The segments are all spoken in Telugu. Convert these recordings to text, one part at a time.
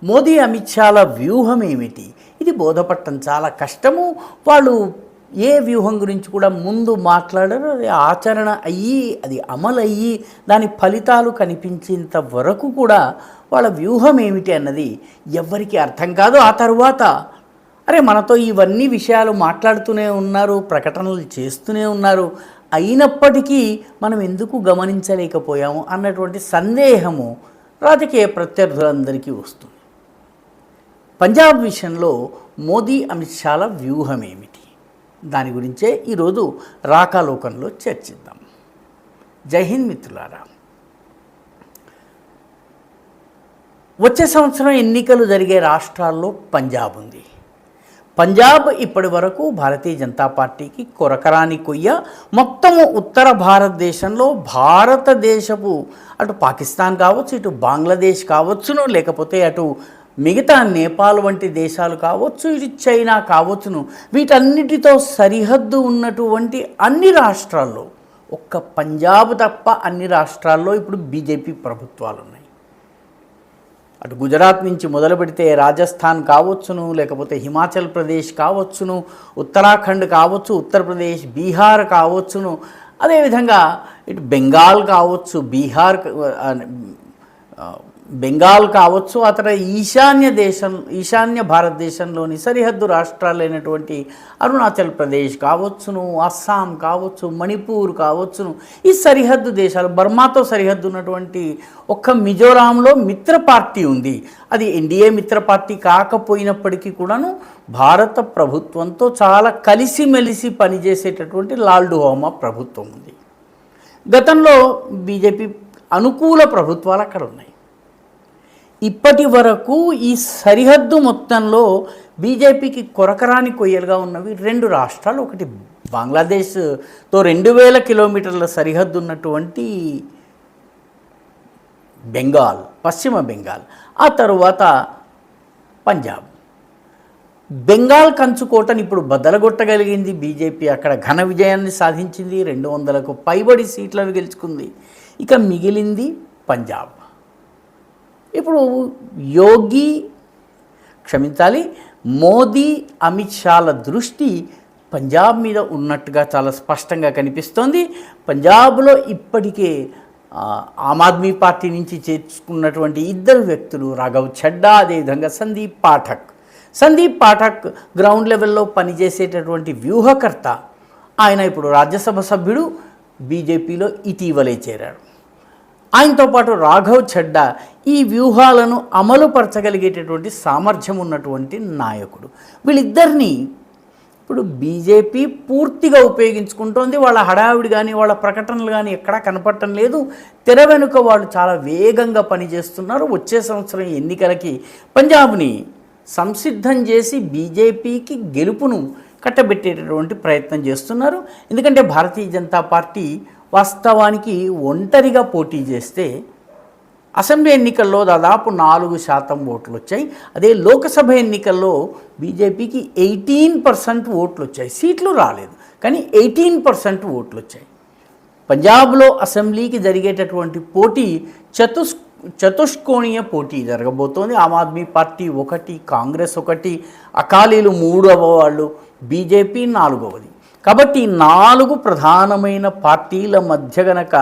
మోదీ అమిత్ షాల వ్యూహం ఏమిటి? ఇది బోధపడటం చాలా కష్టము. వాళ్ళు ఏ వ్యూహం గురించి కూడా ముందు మాట్లాడారు, అది ఆచరణ అయ్యి అది అమలు అయ్యి దాని ఫలితాలు కనిపించేంత వరకు కూడా వాళ్ళ వ్యూహం ఏమిటి అన్నది ఎవ్వరికీ అర్థం కాదు. ఆ తర్వాత అరే మనతో ఇవన్నీ విషయాలు మాట్లాడుతూనే ఉన్నారు, ప్రకటనలు చేస్తూనే ఉన్నారు, అయినప్పటికీ మనం ఎందుకు గమనించలేకపోయాము అన్నటువంటి సందేహము రాజకీయ ప్రత్యర్థులందరికీ వస్తుంది. పంజాబ్ విషయంలో మోదీ అమిత్ షాల వ్యూహం ఏమిటి? దాని గురించే ఈరోజు రాకాలోకంలో చర్చిద్దాం. జై హింద్ మిత్రులారా. వచ్చే సంవత్సరం ఎన్నికలు జరిగే రాష్ట్రాల్లో పంజాబ్ ఉంది. పంజాబ్ ఇప్పటి వరకు భారతీయ జనతా పార్టీకి కొరకరాని కొయ్య. మొత్తము ఉత్తర భారతదేశంలో భారతదేశపు అటు పాకిస్తాన్ కావచ్చు, ఇటు బంగ్లాదేశ్ కావచ్చును, లేకపోతే అటు మిగతా నేపాల్ వంటి దేశాలు కావచ్చు, ఇటు చైనా కావచ్చును, వీటన్నిటితో సరిహద్దు ఉన్నటువంటి అన్ని రాష్ట్రాల్లో ఒక్క పంజాబ్ తప్ప అన్ని రాష్ట్రాల్లో ఇప్పుడు బీజేపీ ప్రభుత్వాలు ఉన్నాయి. అటు గుజరాత్ నుంచి మొదలు పెడితే రాజస్థాన్ కావచ్చును, లేకపోతే హిమాచల్ ప్రదేశ్ కావచ్చును, ఉత్తరాఖండ్ కావచ్చు, ఉత్తరప్రదేశ్, బీహార్ కావచ్చును, అదేవిధంగా ఇటు బెంగాల్ కావచ్చు, బెంగాల్ కావచ్చు, ఆ తర్వాత ఈశాన్య భారతదేశంలోని సరిహద్దు రాష్ట్రాలైనటువంటి అరుణాచల్ ప్రదేశ్ కావచ్చును, అస్సాం కావచ్చు, మణిపూర్ కావచ్చును, ఈ సరిహద్దు దేశాలు, బర్మాతో సరిహద్దు ఉన్నటువంటి ఒక్క మిజోరాంలో మిత్ర పార్టీ ఉంది. అది ఎన్డీఏ మిత్ర పార్టీ కాకపోయినప్పటికీ కూడాను భారత ప్రభుత్వంతో చాలా కలిసిమెలిసి పనిచేసేటటువంటి లాల్డుహోమా ప్రభుత్వం ఉంది. గతంలో బీజేపీ అనుకూల ప్రభుత్వాలు అక్కడ ఉన్నాయి. ఇప్పటి వరకు ఈ సరిహద్దు మొత్తంలో బీజేపీకి కొరకరాని కొయ్యలుగా ఉన్నవి రెండు రాష్ట్రాలు. ఒకటి బంగ్లాదేశ్తో 2000 కిలోమీటర్ల సరిహద్దు ఉన్నటువంటి బెంగాల్, పశ్చిమ బెంగాల్, ఆ తరువాత పంజాబ్. బెంగాల్ కంచుకోటను ఇప్పుడు బద్దలగొట్టగలిగింది బీజేపీ. అక్కడ ఘన విజయాన్ని సాధించింది, 200కు పైబడి సీట్లను గెలుచుకుంది. ఇక మిగిలింది పంజాబ్. ఇప్పుడు మోదీ అమిత్ షాల దృష్టి పంజాబ్ మీద ఉన్నట్టుగా చాలా స్పష్టంగా కనిపిస్తోంది. పంజాబ్లో ఇప్పటికే ఆమ్ ఆద్మీ పార్టీ నుంచి చేర్చుకున్నటువంటి ఇద్దరు వ్యక్తులు, రాఘవ్ చడ్డా, అదేవిధంగా సందీప్ పాఠక్ గ్రౌండ్ లెవెల్లో పనిచేసేటటువంటి వ్యూహకర్త. ఆయన ఇప్పుడు రాజ్యసభ సభ్యుడు, బీజేపీలో ఇటీవలే చేరాడు. ఆయనతో పాటు రాఘవ్ చడ్డా ఈ వ్యూహాలను అమలుపరచగలిగేటటువంటి సామర్థ్యం ఉన్నటువంటి నాయకుడు. వీళ్ళిద్దరినీ ఇప్పుడు బీజేపీ పూర్తిగా ఉపయోగించుకుంటోంది. వాళ్ళ హడావిడి కానీ వాళ్ళ ప్రకటనలు కానీ ఎక్కడా కనపడటం లేదు. తెర వెనుక వాళ్ళు చాలా వేగంగా పనిచేస్తున్నారు. వచ్చే సంవత్సరం ఎన్నికలకి పంజాబ్ని సంసిద్ధం చేసి బీజేపీకి గెలుపును కట్టబెట్టేటటువంటి ప్రయత్నం చేస్తున్నారు. ఎందుకంటే భారతీయ జనతా పార్టీ వాస్తవానికి ఒంటరిగా పోటీ చేస్తే అసెంబ్లీ ఎన్నికల్లో దాదాపు 4% ఓట్లు వచ్చాయి. అదే లోక్సభ ఎన్నికల్లో బీజేపీకి 18% ఓట్లు వచ్చాయి. సీట్లు రాలేదు, కానీ 18% ఓట్లు వచ్చాయి. పంజాబ్లో అసెంబ్లీకి జరిగేటటువంటి పోటీ చతుష్కోణీయ పోటీ జరగబోతోంది. ఆమ్ ఆద్మీ పార్టీ 1, కాంగ్రెస్ 1, అకాలీలు 3వ వాళ్ళు, బీజేపీ 4వది. కాబట్టి 4 ప్రధానమైన పార్టీల మధ్య గనక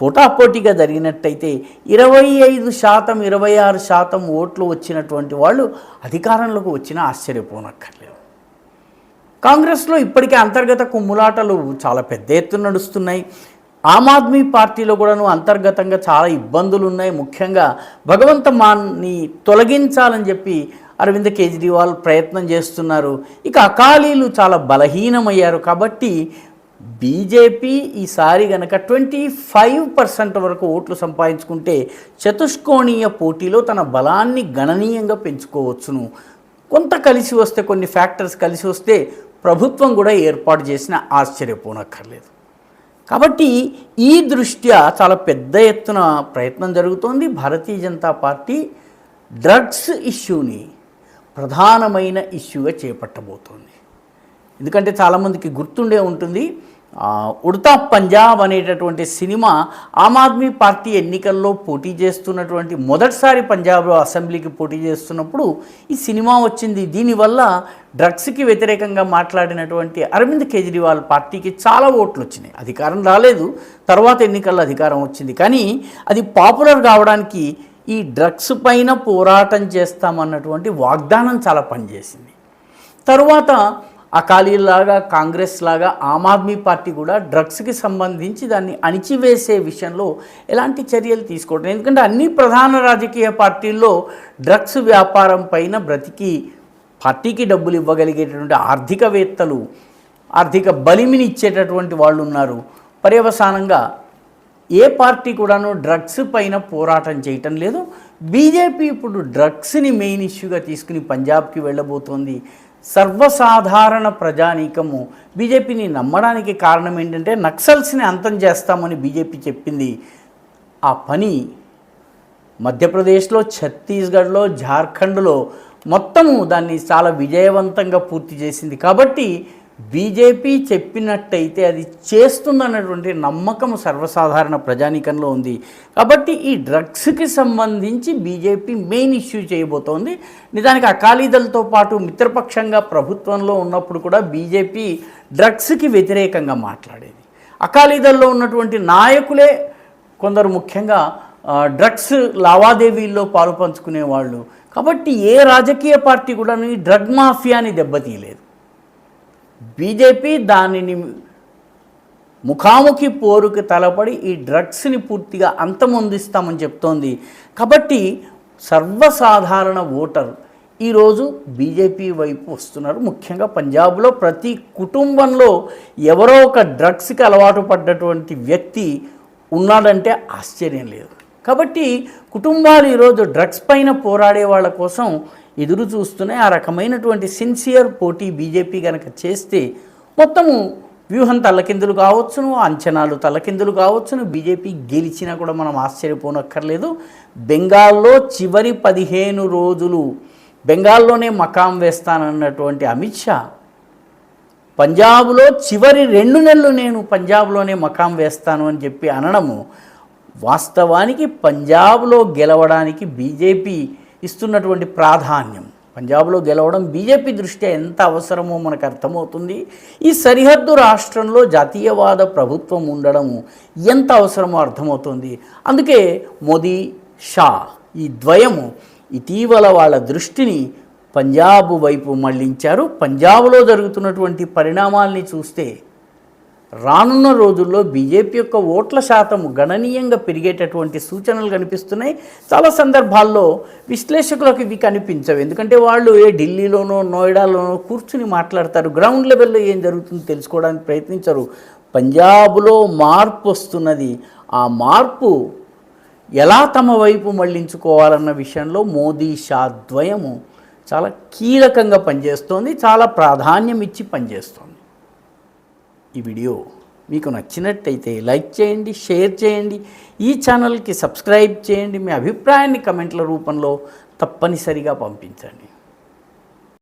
పోటాపోటీగా జరిగినట్టయితే 25%, 26% ఓట్లు వచ్చినటువంటి వాళ్ళు అధికారంలోకి వచ్చినా ఆశ్చర్యపోనక్కర్లేదు. కాంగ్రెస్లో ఇప్పటికే అంతర్గత కుమ్ములాటలు చాలా పెద్ద ఎత్తున నడుస్తున్నాయి. ఆమ్ ఆద్మీ పార్టీలో కూడాను అంతర్గతంగా చాలా ఇబ్బందులు ఉన్నాయి. ముఖ్యంగా భగవంత్ మాన్ని తొలగించాలని చెప్పి అరవింద్ కేజ్రీవాల్ ప్రయత్నం చేస్తున్నారు. ఇక అకాలీలు చాలా బలహీనమయ్యారు. కాబట్టి బీజేపీ ఈసారి గనక 25% వరకు ఓట్లు సంపాదించుకుంటే చతుష్కోణీయ పోటీలో తన బలాన్ని గణనీయంగా పెంచుకోవచ్చును. కొంత కలిసి వస్తే, కొన్ని ఫ్యాక్టర్స్ కలిసి వస్తే ప్రభుత్వం కూడా ఏర్పాటు చేసిన ఆశ్చర్యపోనక్కర్లేదు. కాబట్టి ఈ దృష్ట్యా చాలా పెద్ద ఎత్తున ప్రయత్నం జరుగుతోంది. భారతీయ జనతా పార్టీ డ్రగ్స్ ఇష్యూని ప్రధానమైన ఇష్యూగా చేపట్టబోతోంది. ఎందుకంటే చాలామందికి గుర్తుండే ఉంటుంది, ఉడతా పంజాబ్ అనేటటువంటి సినిమా ఆమ్ ఆద్మీ పార్టీ ఎన్నికల్లో పోటీ చేస్తున్నటువంటి మొదటిసారి పంజాబ్లో అసెంబ్లీకి పోటీ చేస్తున్నప్పుడు ఈ సినిమా వచ్చింది. దీనివల్ల డ్రగ్స్కి వ్యతిరేకంగా మాట్లాడినటువంటి అరవింద్ కేజ్రీవాల్ పార్టీకి చాలా ఓట్లు వచ్చినాయి. అధికారం రాలేదు, తర్వాత ఎన్నికల్లో అధికారం వచ్చింది. కానీ అది పాపులర్ కావడానికి ఈ డ్రగ్స్ పైన పోరాటం చేస్తామన్నటువంటి వాగ్దానం చాలా పనిచేసింది. తరువాత అకాలీలాగా కాంగ్రెస్ లాగా ఆమ్ ఆద్మీ పార్టీ కూడా డ్రగ్స్కి సంబంధించి దాన్ని అణిచివేసే విషయంలో ఎలాంటి చర్యలు తీసుకోవడం, ఎందుకంటే అన్ని ప్రధాన రాజకీయ పార్టీల్లో డ్రగ్స్ వ్యాపారం పైన బ్రతికి పార్టీకి డబ్బులు ఇవ్వగలిగేటటువంటి ఆర్థికవేత్తలు, ఆర్థిక బలిమిని ఇచ్చేటటువంటి వాళ్ళు ఉన్నారు. పర్యవసానంగా ఏ పార్టీ కూడాను డ్రగ్స్ పైన పోరాటం చేయటం లేదు. బీజేపీ ఇప్పుడు డ్రగ్స్ని మెయిన్ ఇష్యూగా తీసుకుని పంజాబ్కి వెళ్ళబోతోంది. సర్వసాధారణ ప్రజానీకము బీజేపీని నమ్మడానికి కారణం ఏంటంటే నక్సల్స్ని అంతం చేస్తామని బీజేపీ చెప్పింది. ఆ పని మధ్యప్రదేశ్లో, ఛత్తీస్గఢ్లో, జార్ఖండ్లో మొత్తము దాన్ని చాలా విజయవంతంగా పూర్తి చేసింది. కాబట్టి బీజేపీ చెప్పినట్టయితే అది చేస్తుందన్నటువంటి నమ్మకం సర్వసాధారణ ప్రజానీకంలో ఉంది. కాబట్టి ఈ డ్రగ్స్కి సంబంధించి బీజేపీ మెయిన్ ఇష్యూ చేయబోతోంది. నిజానికి అకాలీదళ్తో పాటు మిత్రపక్షంగా ప్రభుత్వంలో ఉన్నప్పుడు కూడా బీజేపీ డ్రగ్స్కి వ్యతిరేకంగా మాట్లాడేది. అకాలీదళ్లో ఉన్నటువంటి నాయకులే కొందరు ముఖ్యంగా డ్రగ్స్ లావాదేవీల్లో పాలు పంచుకునేవాళ్ళు. కాబట్టి ఏ రాజకీయ పార్టీ కూడా ఈ డ్రగ్ మాఫియాని దెబ్బతీయలేదు. బీజేపీ దానిని ముఖాముఖి పోరుకు తలపడి ఈ డ్రగ్స్ని పూర్తిగా అంతమొందిస్తామని చెప్తోంది. కాబట్టి సర్వసాధారణ ఓటర్ ఈరోజు బీజేపీ వైపు వస్తున్నారు. ముఖ్యంగా పంజాబ్లో ప్రతి కుటుంబంలో ఎవరో ఒక డ్రగ్స్కి అలవాటు పడ్డటువంటి వ్యక్తి ఉన్నాడంటే ఆశ్చర్యం లేదు. కాబట్టి కుటుంబాలు ఈరోజు డ్రగ్స్ పైన పోరాడే వాళ్ళ కోసం ఎదురు చూస్తూనే ఆ రకమైనటువంటి సిన్సియర్ పోటీ బీజేపీ కనుక చేస్తే మొత్తము వ్యూహం తల్లకిందులు కావచ్చును, అంచనాలు తల్లకిందులు కావచ్చును. బీజేపీ గెలిచినా కూడా మనం ఆశ్చర్యపోనక్కర్లేదు. బెంగాల్లో చివరి 15 రోజులు బెంగాల్లోనే మకాం వేస్తానన్నటువంటి అమిత్ షా పంజాబ్లో చివరి 2 నెలలు నేను పంజాబ్లోనే మకాం వేస్తాను అని చెప్పి అనడము వాస్తవానికి పంజాబ్లో గెలవడానికి బీజేపీ ఇస్తున్నటువంటి ప్రాధాన్యం, పంజాబ్లో గెలవడం బీజేపీ దృష్ట్యా ఎంత అవసరమో మనకు అర్థమవుతుంది. ఈ సరిహద్దు రాష్ట్రంలో జాతీయవాద ప్రభుత్వం ఉండడం ఎంత అవసరమో అర్థమవుతుంది. అందుకే మోదీ, షా ఈ ద్వయము ఇటీవల వాళ్ళ దృష్టిని పంజాబ్ వైపు మళ్లించారు. పంజాబ్లో జరుగుతున్నటువంటి పరిణామాల్ని చూస్తే రానున్న రోజుల్లో బీజేపీ యొక్క ఓట్ల శాతం గణనీయంగా పెరిగేటటువంటి సూచనలు కనిపిస్తున్నాయి. చాలా సందర్భాల్లో విశ్లేషకులకు ఇవి కనిపించవు, ఎందుకంటే వాళ్ళు ఢిల్లీలోనో నోయిడాలోనో కూర్చుని మాట్లాడతారు. గ్రౌండ్ లెవెల్లో ఏం జరుగుతుందో తెలుసుకోవడానికి ప్రయత్నించరు. పంజాబ్లో మార్పు వస్తున్నది. ఆ మార్పు ఎలా తమ వైపు మళ్లించుకోవాలన్న విషయంలో మోదీ, షా ద్వయము చాలా కీలకంగా పనిచేస్తోంది, చాలా ప్రాధాన్యం ఇచ్చి పనిచేస్తోంది. ఈ వీడియో మీకు నచ్చినట్టయితే లైక్ చేయండి, షేర్ చేయండి, ఈ ఛానల్కి సబ్స్క్రైబ్ చేయండి. మీ అభిప్రాయాన్ని కమెంట్ల రూపంలో తప్పనిసరిగా పంపించండి.